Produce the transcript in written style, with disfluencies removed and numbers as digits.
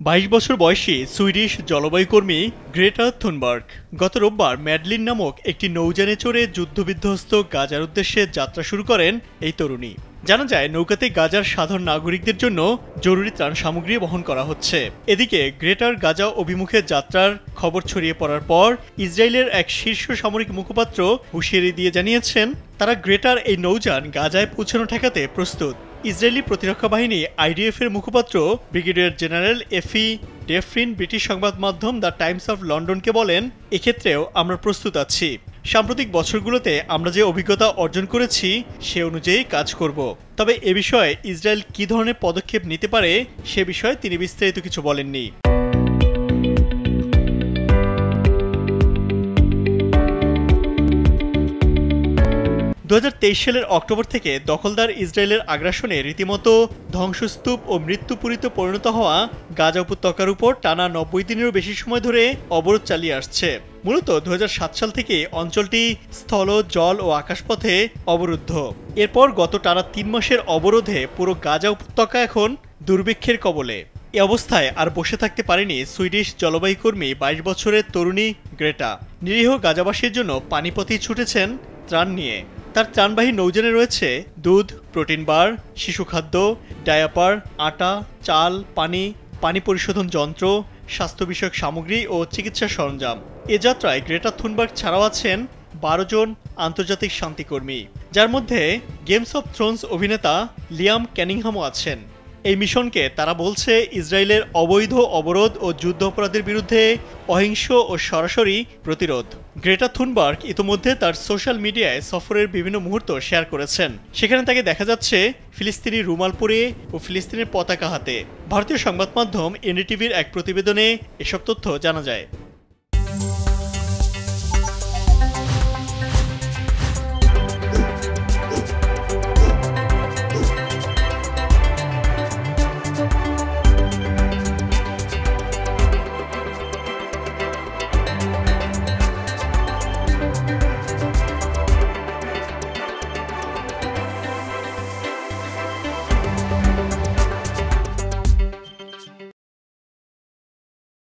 ২২ বছর বয়সী সুইডিশ জলবায়ু কর্মী গ্রেটা থুনবার্গ গত রোববার ম্যাডলিন নামক একটি নৌযানে চড়ে যুদ্ধবিধ্বস্ত গাজার উদ্দেশ্যে যাত্রা শুরু করেন এই তরুণী। জানা যায় নৌকাতে গাজার সাধারণ নাগরিকদের জন্য জরুরি ত্রাণ সামগ্রী বহন করা হচ্ছে। এদিকে গ্রেটার গাজা অভিমুখে যাত্রার খবর ছড়িয়ে পড়ার পর ইসরায়েলের এক শীর্ষ সামরিক মুখপাত্র হুঁশিয়ারি দিয়ে জানিয়েছেন তারা গ্রেটার এই নৌযান গাজায় পৌঁছানো ঠেকাতে প্রস্তুত। ইসরায়েলি প্রতিরক্ষা বাহিনী আইডিএফ এর মুখপাত্র ব্রিগেডিয়ার জেনারেল এফি ডেফরিন ব্রিটিশ সংবাদ মাধ্যম দ্য টাইমস অফ লন্ডনকে বলেন, এক্ষেত্রেও আমরা প্রস্তুত আছি। সাম্প্রতিক বছরগুলোতে আমরা যে অভিজ্ঞতা অর্জন করেছি সে অনুযায়ী কাজ করব। তবে এ বিষয়ে ইসরায়েল কী ধরনের পদক্ষেপ নিতে পারে সে বিষয়ে তিনি বিস্তারিত কিছু বলেননি। 2023 সালের অক্টোবর থেকে দখলদার ইসরায়েলের আগ্রাসনে রীতিমতো ধ্বংসস্তূপ ও মৃত্যুপুরীতে পরিণত হওয়া গাজা উপত্যকার উপর টানা 90 দিনেরও বেশি সময় ধরে অবরোধ চালিয়ে আসছে। মূলত 2007 সাল থেকে অঞ্চলটি স্থল, জল ও আকাশপথে অবরুদ্ধ। এরপর গত টানা 3 মাসের অবরোধে পুরো গাজা উপত্যকা এখন দুর্ভিক্ষের কবলে। এ অবস্থায় আর বসে থাকতে পারেনি সুইডিশ জলবায়ু কর্মী 22 বছরের তরুণী গ্রেটা। নিরীহ গাজাবাসীর জন্য পানিপথেই ছুটেছেন ত্রাণ নিয়ে। তার ত্রাণবাহী নৌযানে রয়েছে দুধ, প্রোটিন বার, শিশু খাদ্য, ডায়াপার, আটা, চাল, পানি পরিশোধন যন্ত্র, স্বাস্থ্য বিষয়ক সামগ্রী ও চিকিৎসা সরঞ্জাম। এ যাত্রায় গ্রেটা থুনবার্গ ছাড়াও আছেন 12 জন আন্তর্জাতিক শান্তিকর্মী, যার মধ্যে গেমস অফ থ্রোনস অভিনেতা লিয়াম ক্যানিংহামও আছেন। এই মিশনকে তারা বলছে ইসরায়েলের অবৈধ অবরোধ ও যুদ্ধ অপরাধের বিরুদ্ধে অহিংস ও সরাসরি প্রতিরোধ। গ্রেটা থুনবার্গ ইতোমধ্যে তার সোশ্যাল মিডিয়ায় সফরের বিভিন্ন মুহূর্ত শেয়ার করেছেন। সেখানে তাকে দেখা যাচ্ছে ফিলিস্তিনি রুমাল পরে ও ফিলিস্তিনের পতাকা হাতে। ভারতীয় সংবাদ মাধ্যম এনডিটিভির এক প্রতিবেদনে এসব তথ্য জানা যায়।